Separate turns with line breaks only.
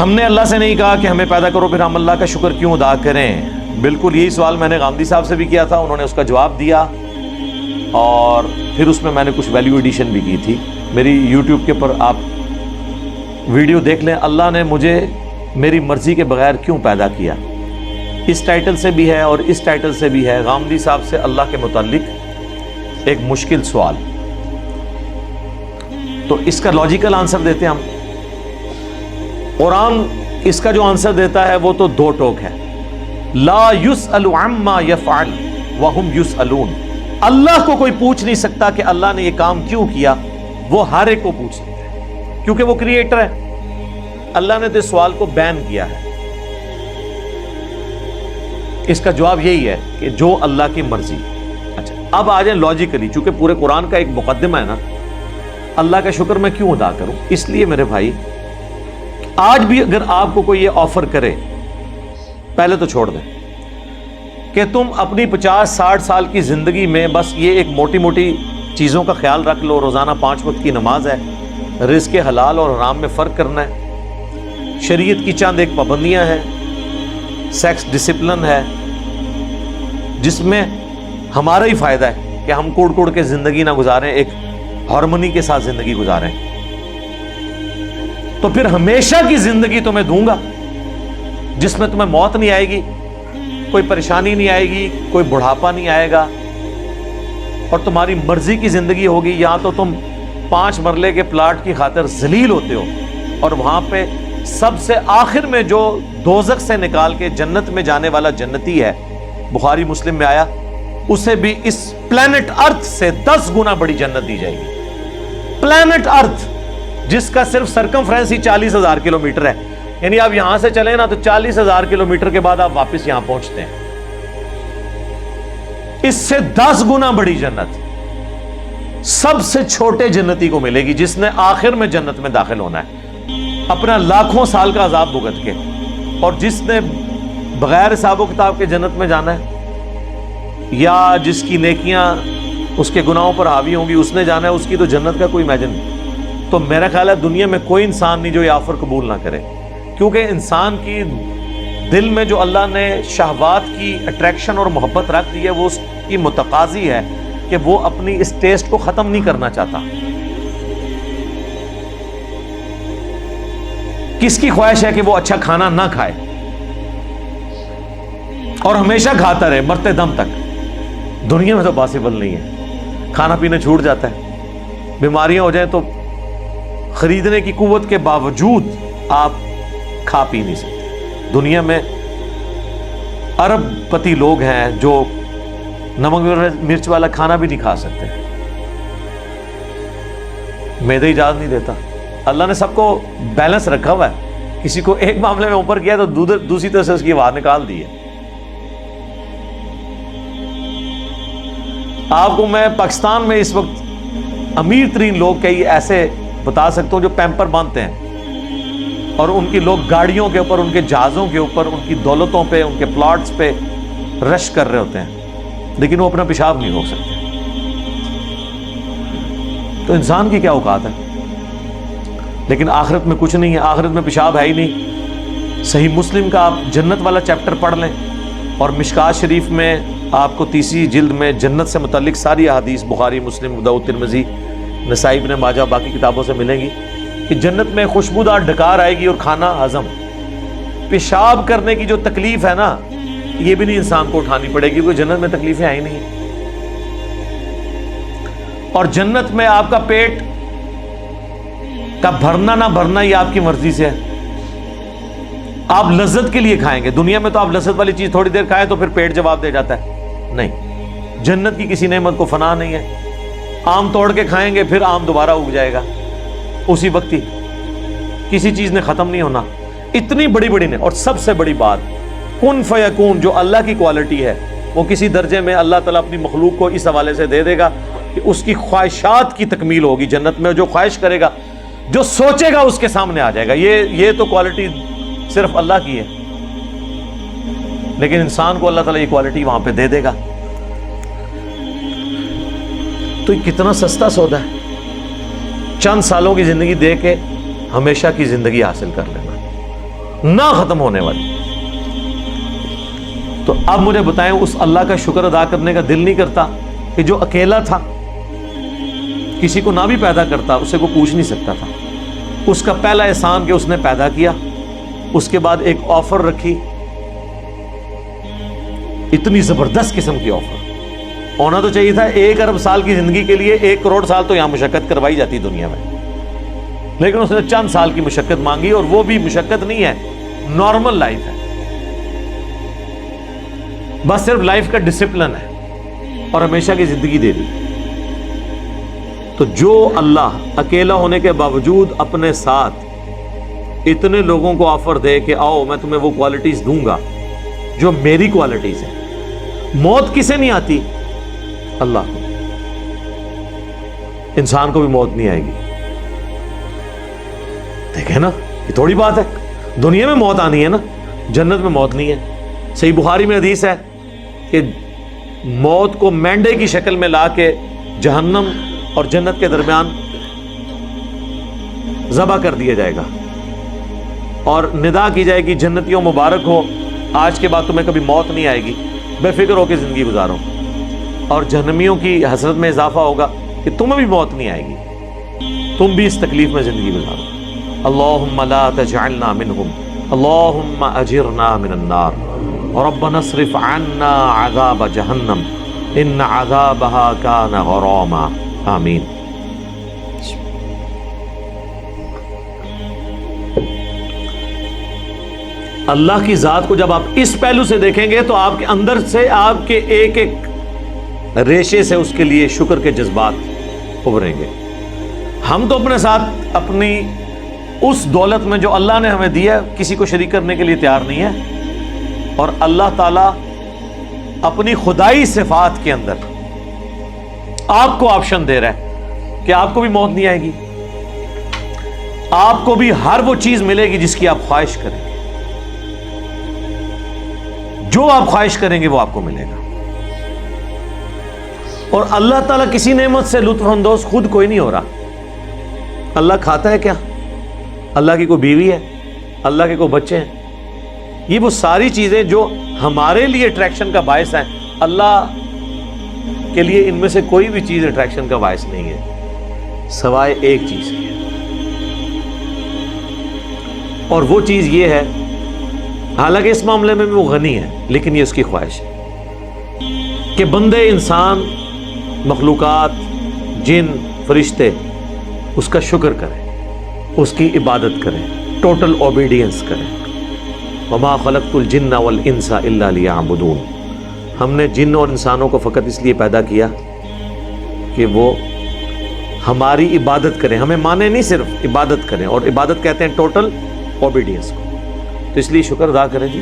ہم نے اللہ سے نہیں کہا کہ ہمیں پیدا کرو پھر ہم اللہ کا شکر کیوں ادا کریں. بالکل یہی سوال میں نے غامدی صاحب سے بھی کیا تھا, انہوں نے اس کا جواب دیا, اور پھر اس میں نے کچھ ویلیو ایڈیشن بھی کی تھی. میری یوٹیوب کے پر آپ ویڈیو دیکھ لیں, اللہ نے مجھے میری مرضی کے بغیر کیوں پیدا کیا. اس ٹائٹل سے بھی ہے اور اس ٹائٹل سے بھی ہے, غامدی صاحب سے اللہ کے متعلق ایک مشکل سوال. تو اس کا لاجیکل آنسر دیتے ہیں ہم. قرآن اس کا جو آنسر دیتا ہے وہ تو دو ٹوک ہے, لا یسأل عما یفعل وہم یسألون. اللہ کو کوئی پوچھ نہیں سکتا کہ اللہ نے یہ کام کیوں کیا, وہ ہر ایک کو پوچھ سکتا ہے کیونکہ وہ کریٹر ہے. اللہ نے تو اس سوال کو بین کیا ہے. اس کا جواب یہی ہے کہ جو اللہ کی مرضی. اچھا اب آ جائیں لاجیکلی, چونکہ پورے قرآن کا ایک مقدمہ ہے نا, اللہ کا شکر میں کیوں ادا کروں. اس لیے میرے بھائی, آج بھی اگر آپ کو کوئی یہ آفر کرے, پہلے تو چھوڑ دیں کہ تم اپنی 50-60 سال کی زندگی میں بس یہ ایک موٹی موٹی چیزوں کا خیال رکھ لو, روزانہ 5 وقت کی نماز ہے, رزق حلال اور حرام میں فرق کرنا ہے, شریعت کی چند ایک پابندیاں ہیں, سیکس ڈسپلن ہے جس میں ہمارا ہی فائدہ ہے کہ ہم کوڑ کوڑ کے زندگی نہ گزاریں, ایک ہارمونی کے ساتھ زندگی گزاریں. تو پھر ہمیشہ کی زندگی تمہیں دوں گا جس میں تمہیں موت نہیں آئے گی, کوئی پریشانی نہیں آئے گی, کوئی بڑھاپا نہیں آئے گا, اور تمہاری مرضی کی زندگی ہوگی. یا تو تم 5 مرلے کے پلاٹ کی خاطر ذلیل ہوتے ہو, اور وہاں پہ سب سے آخر میں جو دوزخ سے نکال کے جنت میں جانے والا جنتی ہے, بخاری مسلم میں آیا, اسے بھی اس پلانٹ ارتھ سے 10 گنا بڑی جنت دی جائے گی. پلانٹ ارتھ جس کا صرف سرکمفرنس ہی 40,000 کلومیٹر ہے, یعنی آپ یہاں سے چلیں نا تو 40,000 کلومیٹر کے بعد آپ واپس یہاں پہنچتے ہیں. اس سے 10 گنا بڑی جنت سب سے چھوٹے جنتی کو ملے گی جس نے آخر میں جنت میں داخل ہونا ہے اپنا لاکھوں سال کا عذاب بھگت کے, اور جس نے بغیر حساب و کتاب کے جنت میں جانا ہے, یا جس کی نیکیاں اس کے گناہوں پر حاوی ہوں گی اس نے جانا ہے, اس کی تو جنت کا کوئی امیجن نہیں. تو میرا خیال ہے دنیا میں کوئی انسان نہیں جو یہ آفر قبول نہ کرے, کیونکہ انسان کی دل میں جو اللہ نے شہوات کی اٹریکشن اور محبت رکھ دی ہے وہ اس کی متقاضی ہے کہ وہ اپنی اس ٹیسٹ کو ختم نہیں کرنا چاہتا. کس کی خواہش ہے کہ وہ اچھا کھانا نہ کھائے اور ہمیشہ کھاتا رہے مرتے دم تک؟ دنیا میں تو پاسبل نہیں ہے. کھانا پینا چھوٹ جاتا ہے, بیماریاں ہو جائیں تو خریدنے کی قوت کے باوجود آپ کھا پی نہیں سکتے. دنیا میں ارب پتی لوگ ہیں جو نمک مرچ والا کھانا بھی نہیں کھا سکتے, معدہ اجازت نہیں دیتا. اللہ نے سب کو بیلنس رکھا ہوا ہے, کسی کو ایک معاملے میں اوپر کیا تو دوسری طرف سے اس کی آواز نکال دی ہے. آپ کو میں پاکستان میں اس وقت امیر ترین لوگ کئی ایسے بتا سکتا ہوں جو پیمپر باندھتے ہیں, اور ان کی لوگ گاڑیوں کے اوپر, ان کے جہازوں کے اوپر, ان کی دولتوں پہ, ان کے پلاٹس پہ رش کر رہے ہوتے ہیں, لیکن وہ اپنا پیشاب نہیں روک سکتے. تو انسان کی کیا اوقات ہے؟ لیکن آخرت میں کچھ نہیں ہے, آخرت میں پیشاب ہے ہی نہیں. صحیح مسلم کا آپ جنت والا چیپٹر پڑھ لیں, اور مشکات شریف میں آپ کو 30 جلد میں جنت سے متعلق ساری احادیث بخاری, مسلم, ابو داؤد, ترمذی, نسائی, ابن ماجہ, باقی کتابوں سے ملیں گی کہ جنت میں خوشبودار ڈکار آئے گی اور کھانا ہضم. پیشاب کرنے کی جو تکلیف ہے نا, یہ بھی نہیں انسان کو اٹھانی پڑے گی, کیونکہ جنت میں تکلیفیں آئی نہیں. اور جنت میں آپ کا پیٹ کا بھرنا نہ بھرنا یہ آپ کی مرضی سے ہے. آپ لذت کے لیے کھائیں گے. دنیا میں تو آپ لذت والی چیز تھوڑی دیر کھائیں تو پھر پیٹ جواب دے جاتا ہے. نہیں, جنت کی کسی نعمت کو فنا نہیں ہے. آم توڑ کے کھائیں گے پھر آم دوبارہ اگ جائے گا اسی وقت ہی, کسی چیز نے ختم نہیں ہونا. اتنی بڑی بڑی نے, اور سب سے بڑی بات کن فیکون جو اللہ کی کوالٹی ہے وہ کسی درجے میں اللہ تعالیٰ اپنی مخلوق کو اس حوالے سے دے دے گا کہ اس کی خواہشات کی تکمیل ہوگی جنت میں. جو خواہش کرے گا, جو سوچے گا اس کے سامنے آ جائے گا. یہ تو کوالٹی صرف اللہ کی ہے, لیکن انسان کو اللہ تعالیٰ یہ کوالٹی وہاں پہ دے دے گا. تو یہ کتنا سستا سودا ہے, چند سالوں کی زندگی دے کے ہمیشہ کی زندگی حاصل کر لینا. نہ ختم ہونے والی. تو اب مجھے بتائیں اس اللہ کا شکر ادا کرنے کا دل نہیں کرتا کہ جو اکیلا تھا, کسی کو نہ بھی پیدا کرتا, اس سے کوئی پوچھ نہیں سکتا تھا. اس کا پہلا احسان کہ اس نے پیدا کیا, اس کے بعد ایک آفر رکھی, اتنی زبردست قسم کی آفر. ہونا تو چاہیے تھا 1 ارب سال کی زندگی کے لیے 1 کروڑ سال تو یہاں مشقت کروائی جاتی دنیا میں, لیکن اس نے چند سال کی مشقت مانگی, اور وہ بھی مشقت نہیں ہے, نارمل لائف ہے, بس صرف لائف کا ڈسپلن ہے, اور ہمیشہ کی زندگی دے دی. تو جو اللہ اکیلا ہونے کے باوجود اپنے ساتھ اتنے لوگوں کو آفر دے کہ آؤ میں تمہیں وہ کوالٹیز دوں گا جو میری کوالٹیز ہیں. موت کسے نہیں آتی؟ اللہ کو. انسان کو بھی موت نہیں آئے گی. دیکھیں نا, یہ تھوڑی بات ہے, دنیا میں موت آنی ہے نا, جنت میں موت نہیں ہے. صحیح بخاری میں حدیث ہے کہ موت کو مینڈے کی شکل میں لا کے جہنم اور جنت کے درمیان ذبح کر دیا جائے گا, اور ندا کی جائے گی جنتیوں مبارک ہو, آج کے بعد تمہیں کبھی موت نہیں آئے گی, بے فکر ہو کے زندگی گزارو. اور جہنمیوں کی حسرت میں اضافہ ہوگا کہ تمہیں بھی موت نہیں آئے گی, تم بھی اس تکلیف میں زندگی گزارو. اللہم لا تجعلنا منہم, اللہم اجرنا من النار, ربنا اصرف عنا عذاب جہنم ان عذابها کان غراما. آمین. اللہ کی ذات کو جب آپ اس پہلو سے دیکھیں گے تو آپ کے اندر سے, آپ کے ایک ایک ریشے سے اس کے لیے شکر کے جذبات ابھریں گے. ہم تو اپنے ساتھ اپنی اس دولت میں جو اللہ نے ہمیں دیا کسی کو شریک کرنے کے لیے تیار نہیں ہے, اور اللہ تعالیٰ اپنی خدائی صفات کے اندر آپ کو آپشن دے رہا ہے کہ آپ کو بھی موت نہیں آئے گی, آپ کو بھی ہر وہ چیز ملے گی جس کی آپ خواہش کریں, جو آپ خواہش کریں گے وہ آپ کو ملے گا. اور اللہ تعالیٰ کسی نعمت سے لطف اندوز خود کوئی نہیں ہو رہا. اللہ کھاتا ہے کیا؟ اللہ کی کوئی بیوی ہے؟ اللہ کے کوئی بچے ہیں؟ یہ وہ ساری چیزیں جو ہمارے لیے اٹریکشن کا باعث ہیں, اللہ کے لیے ان میں سے کوئی بھی چیز اٹریکشن کا باعث نہیں ہے سوائے ایک چیز کی, اور وہ چیز یہ ہے, حالانکہ اس معاملے میں وہ غنی ہے, لیکن یہ اس کی خواہش ہے کہ بندے, انسان, مخلوقات, جن, فرشتے اس کا شکر کریں, اس کی عبادت کریں, ٹوٹل اوبیڈینس کریں. وما خلقت الجن والانس الا لیعبدون. ہم نے جن اور انسانوں کو فقط اس لیے پیدا کیا کہ وہ ہماری عبادت کریں, ہمیں مانے نہیں, صرف عبادت کریں, اور عبادت کہتے ہیں ٹوٹل اوبیڈینس کو. تو اس لیے شکر ادا کریں جی.